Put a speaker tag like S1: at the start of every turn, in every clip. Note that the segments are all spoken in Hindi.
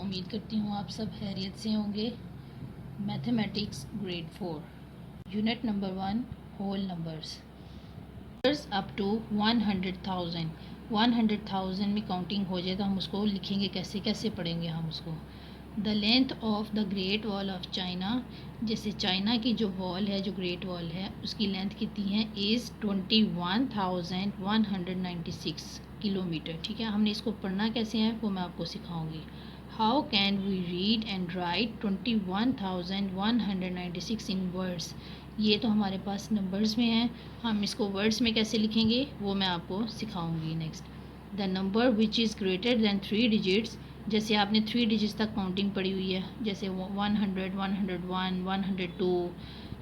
S1: उम्मीद करती हूँ आप सब खैरियत से होंगे। Mathematics grade 4 unit number 1 whole numbers up to 100,000। 100,000 में काउंटिंग हो जाए तो हम उसको लिखेंगे कैसे, कैसे पढ़ेंगे हम उसको। The length of the great wall of China, जैसे चाइना की जो वॉल है, जो ग्रेट वॉल है, उसकी लेंथ कितनी है, इज़ 21,196 किलोमीटर। ठीक है, हमने इसको पढ़ना कैसे है वो मैं आपको सिखाऊंगी। How can we read and write 21,196 in words. ये तो हमारे पास नंबर्स में है, हम इसको वर्ड्स में कैसे लिखेंगे वो मैं आपको सिखाऊंगी next. The number which is greater than 3 digits, जैसे आपने 3 डिजिट्स तक काउंटिंग पड़ी हुई है, जैसे 100, 101, 102,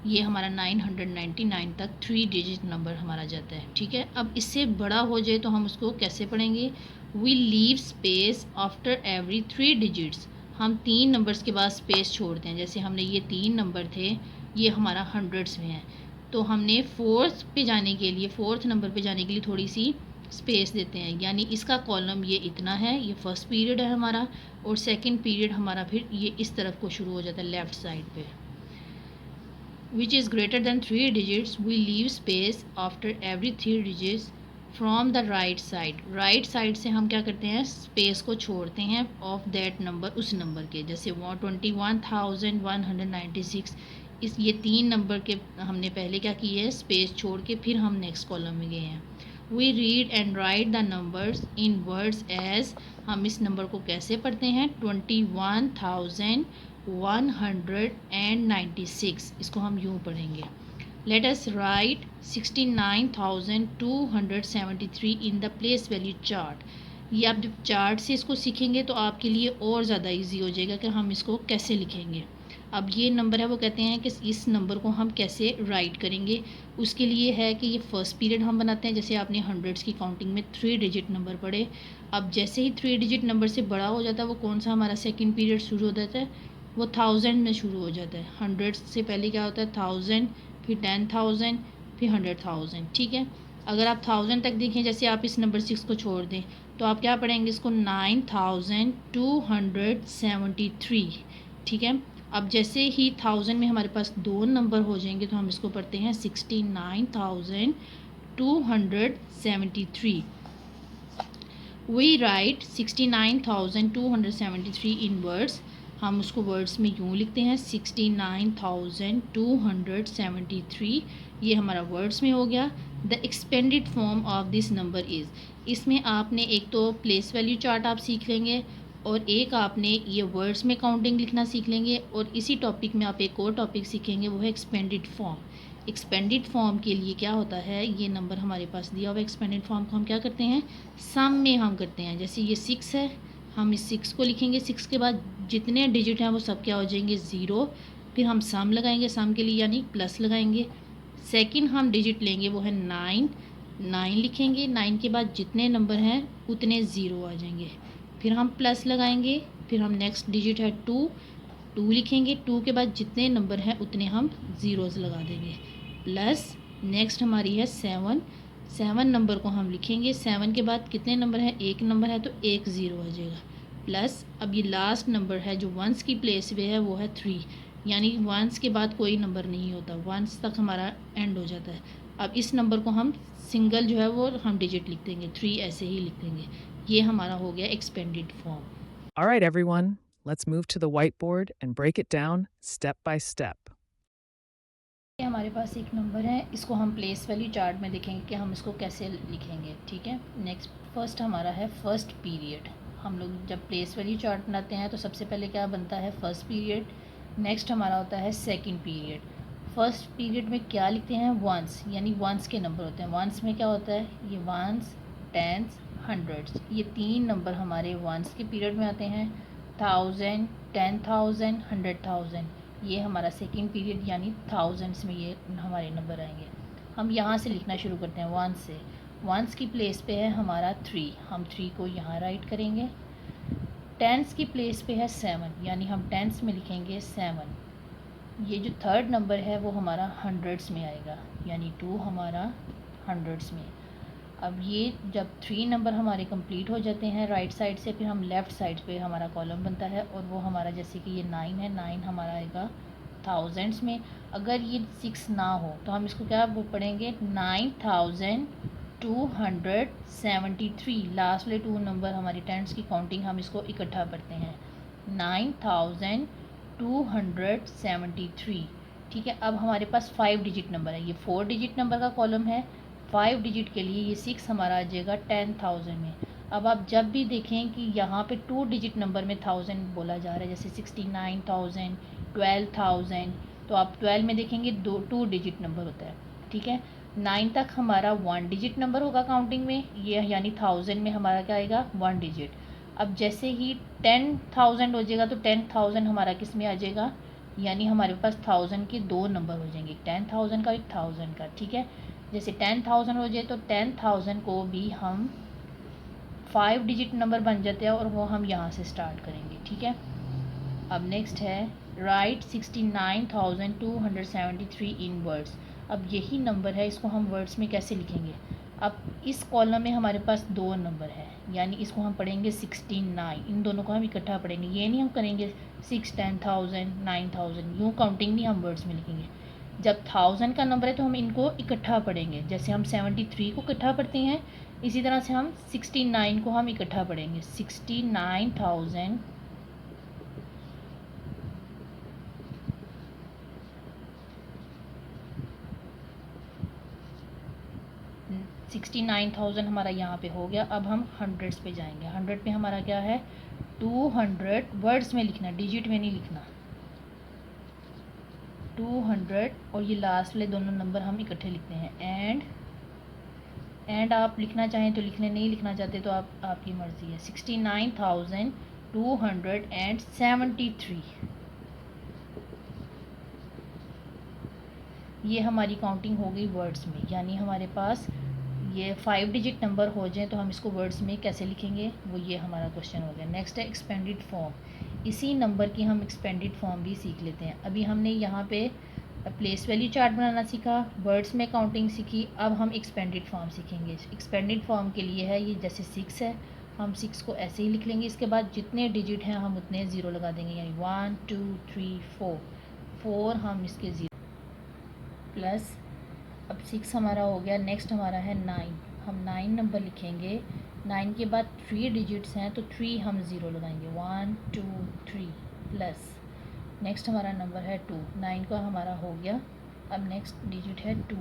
S1: ये हमारा 999 तक 3 डिजिट नंबर हमारा जाता है। ठीक है, अब इससे बड़ा हो जाए तो हम उसको कैसे पढ़ेंगे। We leave space after every 3 digits, हम 3 नंबर्स के बाद स्पेस छोड़ते हैं। जैसे हमने ये 3 नंबर थे, ये हमारा हंड्रेड्स में है, तो हमने फोर्थ पे जाने के लिए, फोर्थ नंबर पे जाने के लिए थोड़ी सी स्पेस देते हैं। यानी इसका कॉलम ये इतना है, ये फर्स्ट पीरियड है हमारा, और सेकंड पीरियड हमारा फिर ये इस तरफ को शुरू हो जाता है लेफ़्ट साइड पे। Which is greater than 3 digits, we leave space after every 3 digits from the right side. Right side से हम क्या करते हैं, स्पेस को छोड़ते हैं ऑफ दैट नंबर, उस नंबर के। जैसे 21,196, इस ये 3 नंबर के हमने पहले क्या किए है, स्पेस छोड़ के फिर हम नेक्स्ट कॉलम में गए हैं। We read and write the numbers in words as, हम इस नंबर को कैसे पढ़ते हैं, 21,196, इसको हम यूँ पढ़ेंगे। Let us right 69,273 in the place value chart. ये आप जब चार्ट से इसको सीखेंगे तो आपके लिए और ज़्यादा इजी हो जाएगा कि हम इसको कैसे लिखेंगे। अब ये नंबर है, वो कहते हैं कि इस नंबर को हम कैसे राइट करेंगे। उसके लिए है कि ये फर्स्ट पीरियड हम बनाते हैं। जैसे आपने हंड्रेड्स की काउंटिंग में 3 डिजिट नंबर पढ़े, अब जैसे ही 3 डिजिट नंबर से बड़ा हो जाता है, वो कौन सा हमारा सेकंड पीरियड शुरू हो जाता है, वो 1000 में शुरू हो जाता है। हंड्रेड्स से पहले क्या होता है, 1000, फिर 10,000, फिर 100,000। ठीक है, अगर आप 1000 तक देखें, जैसे आप इस नंबर 6 को छोड़ दें तो आप क्या पढ़ेंगे इसको, 9,273। ठीक है, अब जैसे ही 1000 में हमारे पास 2 नंबर हो जाएंगे तो हम इसको पढ़ते हैं 69,273। वी राइट 69,273 इन वर्ड्स, हम उसको वर्ड्स में यूँ लिखते हैं 69,273, ये हमारा वर्ड्स में हो गया। The expanded form of this number is, इसमें आपने एक तो प्लेस वैल्यू चार्ट आप सीख लेंगे, और एक आपने ये वर्ड्स में काउंटिंग लिखना सीख लेंगे, और इसी टॉपिक में आप एक और टॉपिक सीखेंगे, वो है एक्सपेंडेड फॉर्म। एक्सपेंडेड फॉर्म के लिए क्या होता है, ये नंबर हमारे पास दिया हुआ एक्सपेंडेड फॉर्म को हम क्या करते हैं, सम में हम करते हैं। जैसे ये 6 है, हम इस 6 को लिखेंगे, 6 के बाद जितने डिजिट हैं वो सब क्या हो जाएंगे, 0, फिर हम सम लगाएंगे, सम के लिए यानी प्लस लगाएंगे। सेकंड हम डिजिट लेंगे, वो है 9, 9 लिखेंगे, 9 के बाद जितने नंबर हैं उतने 0 आ जाएंगे, फिर हम प्लस लगाएंगे, फिर हम नेक्स्ट डिजिट है 2, 2 लिखेंगे, 2 के बाद जितने नंबर हैं उतने हम ज़ीरोज़ लगा देंगे, प्लस नेक्स्ट हमारी है 7, 7 नंबर को हम लिखेंगे, 7 के बाद कितने नंबर हैं, एक नंबर है तो एक ज़ीरो आ जाएगा, प्लस अब ये लास्ट नंबर है जो वंस की प्लेस पे है, वो है 3, यानी वंस के बाद कोई नंबर नहीं होता, वंस तक हमारा एंड हो जाता है। अब इस नंबर को हम सिंगल जो है वो हम डिजिट लिख देंगे, 3 ऐसे ही लिख देंगे। ये हमारा हो गया expanded form.
S2: All right, everyone, let's move to the whiteboard and break it down step by step.
S1: ये हमारे पास एक नंबर है, इसको हम प्लेस वैल्यू चार्ट में देखेंगे कि हम इसको कैसे लिखेंगे। ठीक है, नेक्स्ट फर्स्ट हमारा है फर्स्ट पीरियड। हम लोग जब प्लेस वैल्यू चार्ट बनाते हैं तो सबसे पहले क्या बनता है, फर्स्ट पीरियड। नेक्स्ट हमारा होता है सेकंड पीरियड। फर्स्ट पीरियड में क्या लिखते हैं, वंस, यानी वंस के नंबर होते हैं। वंस में क्या होता है, ये वंस, टेंस, हंड्रेड्स, ये 3 नंबर हमारे वंस के पीरियड में आते हैं। 1000, 10,000, 100,000, ये हमारा सेकंड पीरियड यानी थाउजेंड्स में ये हमारे नंबर आएंगे। हम यहाँ से लिखना शुरू करते हैं वंस से। वंस की प्लेस पे है हमारा 3, हम 3 को यहाँ राइट करेंगे। टेंस की प्लेस पे है 7, यानी हम टेंस में लिखेंगे 7। ये जो थर्ड नंबर है वो हमारा हंड्रेड्स में आएगा, यानी 2 हमारा हंड्रेड्स में। अब ये जब 3 नंबर हमारे कंप्लीट हो जाते हैं राइट साइड से, फिर हम लेफ़्ट साइड पे हमारा कॉलम बनता है और वो हमारा जैसे कि ये 9 है, 9 हमारा आएगा थाउजेंड्स में। अगर ये 6 ना हो तो हम इसको क्या वो पढ़ेंगे 9273। लास्ट वाले 2 नंबर हमारी टेंस की काउंटिंग हम इसको इकट्ठा पढ़ते हैं 9273। ठीक है, अब हमारे पास 5 डिजिट नंबर है, ये 4 डिजिट नंबर का कॉलम है। 5 डिजिट के लिए ये 6 हमारा आ जाएगा 10,000 में। अब आप जब भी देखें कि यहाँ पे 2 डिजिट नंबर में 1000 बोला जा रहा है, जैसे 69,000, 12,000, तो आप 12 में देखेंगे 2 डिजिट नंबर होता है। ठीक है, 9 तक हमारा 1 डिजिट नंबर होगा काउंटिंग में, ये यानी 1000 में हमारा क्या आएगा 1 डिजिट। अब जैसे ही 10,000 हो जाएगा तो 10,000 हमारा किस में आ जाएगा, यानी हमारे पास 1000 के 2 नंबर हो जाएंगे, 10,000 का, 1000 का। ठीक है, जैसे 10,000 हो जाए तो 10,000 को भी हम 5 डिजिट नंबर बन जाते हैं और वो हम यहाँ से स्टार्ट करेंगे। ठीक है, अब नेक्स्ट है राइट 69,273 इन वर्ड्स। अब यही नंबर है, इसको हम वर्ड्स में कैसे लिखेंगे। अब इस कॉलम में हमारे पास 2 नंबर है, यानी इसको हम पढ़ेंगे 69, इन दोनों को हम इकट्ठा पढ़ेंगे, ये नहीं हम करेंगे 6, 10,000, 9,000, यूँ काउंटिंग नहीं हम वर्ड्स में लिखेंगे। जब 1000 का नंबर है तो हम इनको इकट्ठा पढ़ेंगे, जैसे हम 73 को इकट्ठा पढ़ते हैं, इसी तरह से हम 69 को हम इकट्ठा पढ़ेंगे 69,000। न 69,000 हमारा यहाँ पे हो गया। अब हम हंड्रेड्स पे जाएंगे। 100 पे हमारा क्या है 200, वर्ड्स में लिखना, डिजिट में नहीं लिखना। 200 और ये लास्ट वाले दोनों नंबर हम इकट्ठे लिखते हैं। एंड आप लिखना चाहें तो लिख लें, नहीं लिखना चाहते तो आप आपकी मर्ज़ी है। 69,273 ये हमारी काउंटिंग हो गई वर्ड्स में, यानी हमारे पास ये 5 डिजिट नंबर हो जाए तो हम इसको वर्ड्स में कैसे लिखेंगे, वो ये हमारा क्वेश्चन हो गया। नेक्स्ट है एक्सपेंडेड फॉर्म। इसी नंबर की हम एक्सपेंडेड फॉर्म भी सीख लेते हैं। अभी हमने यहाँ पे प्लेस वैल्यू चार्ट बनाना सीखा, वर्ड्स में काउंटिंग सीखी, अब हम एक्सपेंडेड फॉर्म सीखेंगे। एक्सपेंडेड फॉर्म के लिए है ये, जैसे 6 है, हम 6 को ऐसे ही लिख लेंगे, इसके बाद जितने डिजिट हैं हम उतने ज़ीरो लगा देंगे, यानी 1 2 3 4, 4 हम इसके ज़ीरो प्लस। अब 6 हमारा हो गया। नेक्स्ट हमारा है 9, हम 9 नंबर लिखेंगे, 9 के बाद 3 डिजिट्स हैं तो 3 हम ज़ीरो लगाएंगे, 1 2 3 प्लस। नेक्स्ट हमारा नंबर है 2, 9 का हमारा हो गया। अब नेक्स्ट डिजिट है 2,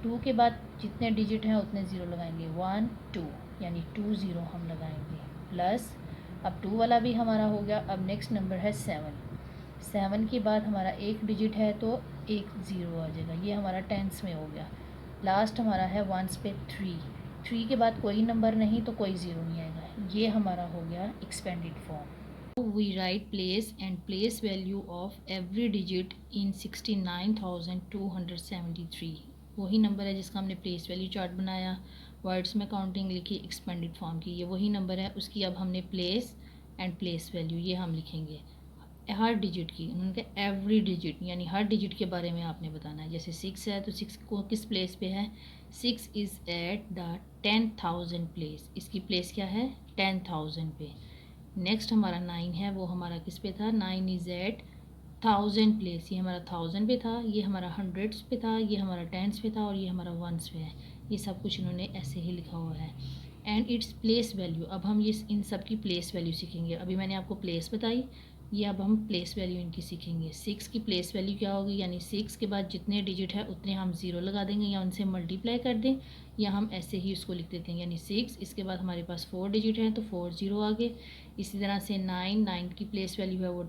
S1: 2 के बाद जितने डिजिट हैं उतने ज़ीरो लगाएंगे, 1 2, यानी 2 ज़ीरो हम लगाएंगे प्लस। अब 2 वाला भी हमारा हो गया। अब नेक्स्ट नंबर है 7, 7 के बाद हमारा एक डिजिट है तो एक ज़ीरो आ जाएगा, ये हमारा टेंस में हो गया। लास्ट हमारा है वंस पे 3, 3 के बाद कोई नंबर नहीं तो कोई ज़ीरो नहीं आएगा, ये हमारा हो गया expanded form. We write place and place value of every digit in 69,273। वही नंबर है जिसका हमने प्लेस वैल्यू चार्ट बनाया, वर्ड्स में काउंटिंग लिखी, एक्सपेंडेड फॉर्म की, ये वही नंबर है, उसकी अब हमने प्लेस एंड प्लेस वैल्यू ये हम लिखेंगे हर डिजिट की। उन्होंने कहा एवरी डिजिट, यानी हर डिजिट के बारे में आपने बताना है। जैसे 6 है तो 6 को किस प्लेस पे है, 6 इज़ एट द 10,000 प्लेस, इसकी प्लेस क्या है 10,000 पे। नेक्स्ट हमारा 9 है, वो हमारा किस पे था, 9 इज़ एट 1000 प्लेस, ये हमारा 1000 पे था, ये हमारा हंड्रेड्स पे था, ये हमारा टेंस पे था और ये हमारा वंस पे है। ये सब कुछ इन्होंने ऐसे ही लिखा हुआ है। एंड इट्स प्लेस वैल्यू, अब हम ये इन सब की प्लेस वैल्यू सीखेंगे। अभी मैंने आपको प्लेस बताई, ये अब हम प्लेस वैल्यू इनकी सीखेंगे। 6 की प्लेस वैल्यू क्या होगी, यानी 6 के बाद जितने डिजिट है उतने हम ज़ीरो लगा देंगे या उनसे मल्टीप्लाई कर दें, या हम ऐसे ही उसको लिख देते हैं, यानी 6 इसके बाद हमारे पास 4 डिजिट हैं तो 4 ज़ीरो आ गए। इसी तरह से 9 की प्लेस वैल्यू है वो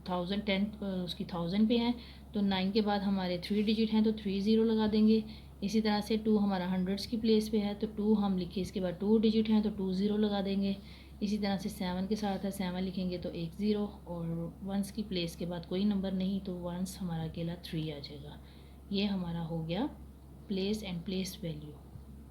S1: 1000, 10 उसकी 1000 पे है, तो 9 के बाद हमारे 3 डिजिट हैं तो 3 ज़ीरो लगा देंगे। इसी तरह से 2 हमारा हंड्रेड्स की प्लेस पे है तो 2 हम लिखे, इसके बाद 2 डिजिट हैं तो 2 ज़ीरो लगा देंगे। इसी तरह से 7 के साथ है, 7 लिखेंगे तो एक ज़ीरो, और वंस की प्लेस के बाद कोई नंबर नहीं तो वंस हमारा अकेला 3 आ जाएगा। ये हमारा हो गया place and place value.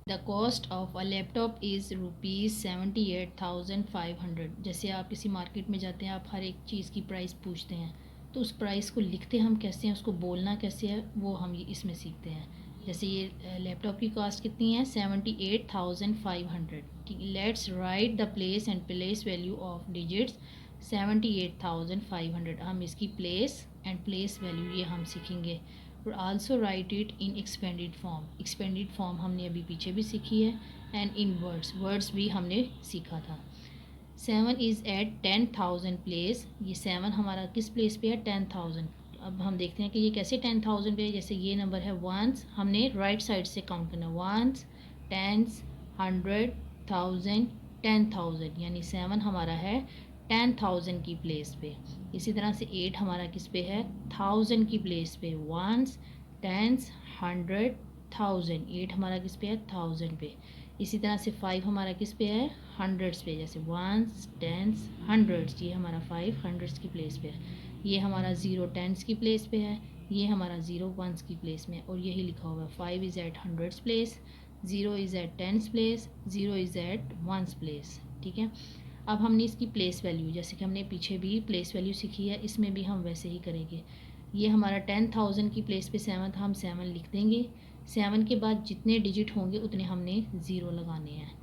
S1: The cost of a laptop is ₹78,500। जैसे आप किसी मार्केट में जाते हैं, आप हर एक चीज़ की प्राइस पूछते हैं, तो उस प्राइस को लिखते हम कैसे हैं, उसको बोलना कैसे है, वो हम इसमें सीखते हैं। जैसे ये लैपटॉप की कॉस्ट कितनी है 78,500। ठीक, let's write the place and place value of digits 78,500। हम इसकी प्लेस एंड प्लेस वैल्यू ये हम सीखेंगे। और also right it in expanded form. Expanded form हमने अभी पीछे भी सीखी है, एंड इन वर्ड्स, वर्ड्स भी हमने सीखा था। 7 इज़ एट 10,000 प्लेस। ये 7 हमारा किस प्लेस पे है 10,000। अब हम देखते हैं कि ये कैसे 10,000 पे है। जैसे ये नंबर है वंस, हमने राइट साइड से काउंट करना, वंस, टेंस, 100, 1000, 10,000, यानी 7 हमारा है 10,000 की प्लेस पे। इसी तरह से 8 हमारा किस पे है 1000 की प्लेस पे, वंस, टेंस, 100, 1000, 8 हमारा किस पे है 1000 पे। इसी तरह से 5 हमारा किस पे है हंड्रेड्स पे, जैसे वंस, टेंस, हंड्रेड्स, ये हमारा 5 हंड्रेड्स की प्लेस पे है। ये हमारा 0 टेंस की प्लेस पे है, ये हमारा 0 वंस की प्लेस में है, और यही लिखा हुआ है 5 is at hundreds place, 0 is at tens place, 0 is at ones place. ठीक है, अब हमने इसकी प्लेस वैल्यू, जैसे कि हमने पीछे भी प्लेस वैल्यू सीखी है, इसमें भी हम वैसे ही करेंगे। ये हमारा 10,000 की प्लेस पे 7 था, हम 7 लिख देंगे। 7 के बाद जितने डिजिट होंगे उतने हमने ज़ीरो लगाने हैं।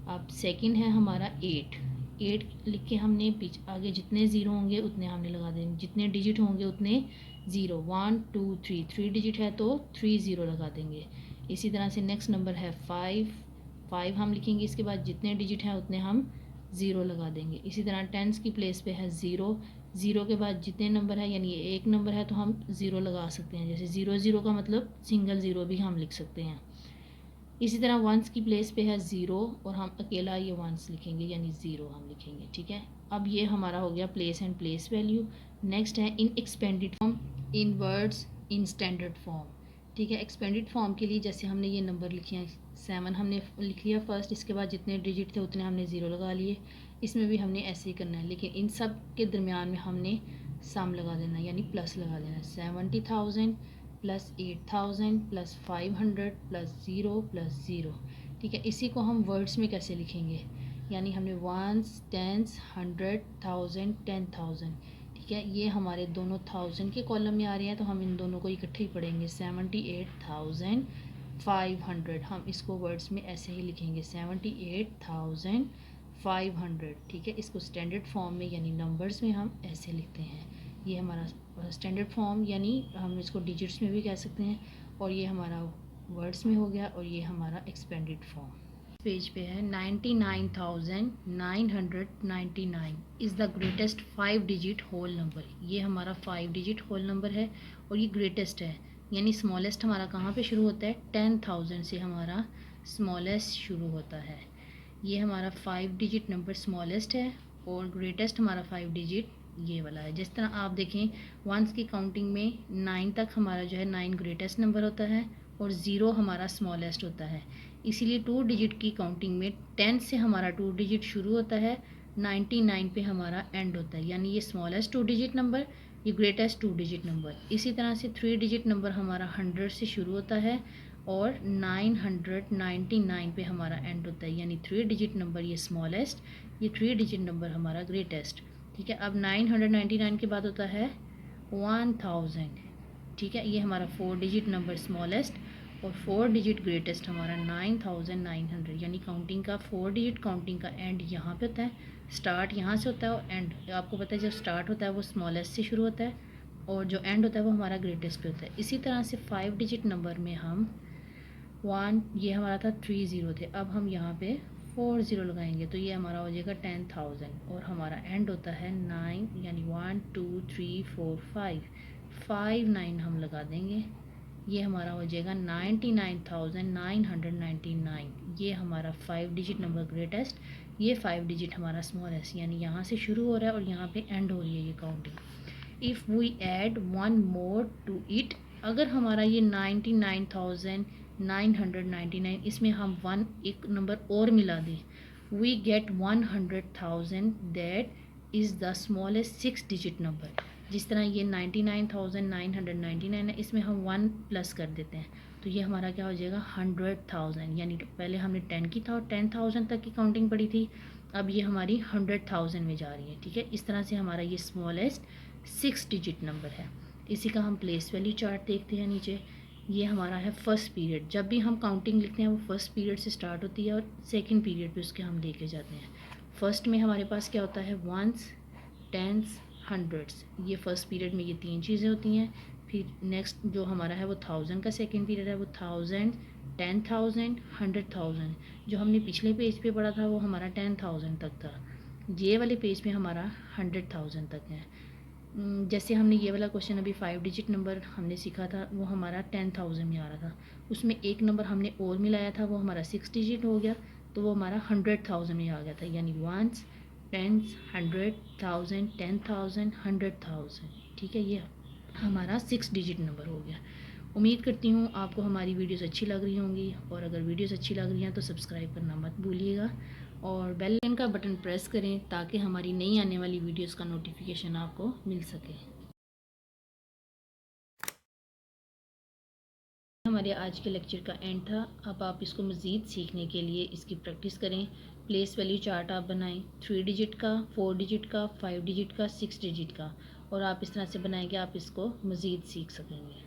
S1: अब सेकंड है हमारा 8। 8 लिख के हमने पीछे आगे जितने ज़ीरो होंगे उतने हमने लगा देंगे, जितने डिजिट होंगे उतने ज़ीरो। 1 2 3, 3 डिजिट है तो 3 ज़ीरो लगा देंगे। इसी तरह से नेक्स्ट नंबर है 5। 5 हम लिखेंगे, इसके बाद जितने डिजिट हैं उतने हम ज़ीरो लगा देंगे। इसी तरह टेंस की प्लेस पे है 0। 0 के बाद जितने नंबर है, यानी ये एक नंबर है तो हम ज़ीरो लगा सकते हैं, जैसे 0 0 का मतलब सिंगल ज़ीरो भी हम लिख सकते हैं। इसी तरह वंस की प्लेस पे है 0, और हम अकेला ये वंस लिखेंगे, यानी 0 हम लिखेंगे। ठीक है, अब ये हमारा हो गया place and place value. Next है in expanded form, in words, in standard form. ठीक है, एक्सपेंडेड फॉर्म के लिए जैसे हमने ये नंबर लिखे हैं 7 हमने लिख लिया फर्स्ट, इसके बाद जितने डिजिट थे उतने हमने 0 लगा लिए। इसमें भी हमने ऐसे ही करना है, लेकिन इन सब के दरमियान में हमने सम लगा देना, यानी प्लस लगा देना। 70,000 प्लस 8,000 प्लस 500 प्लस 0 प्लस 0। ठीक है, इसी को हम वर्ड्स में कैसे लिखेंगे, यानी हमने वंस, टेंस, 100, 1000, 10,000। ठीक है, ये हमारे दोनों 1000 के कॉलम में आ रहे हैं, तो हम इन दोनों को इकट्ठे ही पढ़ेंगे। 78,500, हम इसको वर्ड्स में ऐसे ही लिखेंगे 78,500। ठीक है, इसको स्टैंडर्ड फॉर्म में यानी नंबर्स में हम ऐसे लिखते हैं। ये हमारा स्टैंडर्ड फॉर्म, यानी हम इसको डिजिट्स में भी कह सकते हैं, और ये हमारा वर्ड्स में हो गया, और ये हमारा एक्सपेंडेड फॉर्म। पेज पे है 99,999 is the greatest 5 digit whole number. ये हमारा 5 डिजिट होल नंबर है, और ये ग्रेटेस्ट है, यानी स्मॉलेस्ट हमारा कहाँ पे शुरू होता है 10,000 से हमारा स्मॉलेस्ट शुरू होता है। ये हमारा 5 डिजिट नंबर स्मॉलेस्ट है, और ग्रेटेस्ट हमारा 5 डिजिट ये वाला है। जिस तरह आप देखें वंस की काउंटिंग में 9 तक हमारा जो है 9 ग्रेटेस्ट नंबर होता है, और 0 हमारा स्मॉलेस्ट होता है। इसीलिए 2 डिजिट की काउंटिंग में 10 से हमारा 2 डिजिट शुरू होता है, 99 पे हमारा एंड होता है, यानी ये स्मॉलेस्ट 2 डिजिट नंबर, ये ग्रेटेस्ट 2 डिजिट नंबर। इसी तरह से 3 डिजिट नंबर हमारा 100 से शुरू होता है, और 999 पे हमारा एंड होता है, यानी 3 डिजिट नंबर ये स्मॉलेस्ट, ये 3 डिजिट नंबर हमारा ग्रेटेस्ट। ठीक है, अब 999 के बाद होता है 1000। ठीक है, ये हमारा 4 डिजिट नंबर स्मॉलेस्ट, और 4 डिजिट ग्रेटेस्ट हमारा 9900, यानी काउंटिंग का 4 डिजिट काउंटिंग का एंड यहाँ पे होता है। स्टार्ट यहाँ से होता है, और एंड आपको पता है जब स्टार्ट होता है वो स्मॉलेस्ट से शुरू होता है, और जो एंड होता है वो हमारा ग्रेटेस्ट पे होता है। इसी तरह से 5 डिजिट नंबर में हम 1, ये हमारा था 3 ज़ीरो थे, अब हम यहाँ पे 4 ज़ीरो लगाएंगे, तो ये हमारा हो जाएगा 10,000, और हमारा एंड होता है 9, यानी 1 2 3 4 5 5 9 हम लगा देंगे। ये हमारा हो जाएगा 99,999। ये हमारा 5 डिजिट नंबर ग्रेटेस्ट, ये 5 डिजिट हमारा स्मॉलेस्ट, यानी यहाँ से शुरू हो रहा है और यहाँ पे एंड हो रही है ये counting. If we add 1 more to it, अगर हमारा ये 99,999 इसमें हम 1 एक नंबर और मिला दें, we get 100,000, that is the smallest 6 digit number. जिस तरह ये 99,999 है, इसमें हम 1 प्लस कर देते हैं, तो ये हमारा क्या हो जाएगा 100,000, यानी पहले हमने 10 की था और 10,000 तक की काउंटिंग पड़ी थी, अब ये हमारी 100,000 में जा रही है। ठीक है, इस तरह से हमारा ये स्मॉलेस्ट 6 डिजिट नंबर है। इसी का हम प्लेस वैल्यू चार्ट देखते हैं नीचे। ये हमारा है फर्स्ट पीरियड। जब भी हम काउंटिंग लिखते हैं वो फर्स्ट पीरियड से स्टार्ट होती है और सेकंड पीरियड पे उसके हम लेके जाते हैं। फर्स्ट में हमारे पास क्या होता है, वंस, टेंस, हंड्रेड्स। ये फर्स्ट पीरियड में ये तीन चीज़ें होती हैं। फिर नेक्स्ट जो हमारा है वो थाउजेंड का सेकंड पीरियड है, वो थाउजेंड, 10,000, 100,000। जो हमने पिछले पेज पे पढ़ा था वो हमारा 10,000 तक था। ये वाले पेज में हमारा 100,000 तक है। जैसे हमने ये वाला क्वेश्चन अभी 5 डिजिट नंबर हमने सीखा था, वो हमारा 10,000 में आ रहा था। उसमें एक नंबर हमने और मिलाया था, वो हमारा 6 डिजिट हो गया, तो वो हमारा 100,000 में आ गया था। यानी वंस, टेंस, 100,000, 10,000, 100,000। ठीक है, ये हमारा 6 डिजिट नंबर हो गया। उम्मीद करती हूँ आपको हमारी वीडियोस अच्छी लग रही होंगी, और अगर वीडियोस अच्छी लग रही हैं तो सब्सक्राइब करना मत भूलिएगा और बेल आइकन का बटन प्रेस करें ताकि हमारी नई आने वाली वीडियोस का नोटिफिकेशन आपको मिल सके। हमारे आज के लेक्चर का एंड था। अब आप इसको मज़ीद सीखने के लिए इसकी प्रैक्टिस करें। प्लेस वैल्यू चार्ट आप बनाएं, 3 डिजिट का, 4 डिजिट का, 5 डिजिट का, 6 डिजिट का, और आप इस तरह से बनाएंगे आप इसको मज़ीद सीख सकेंगे।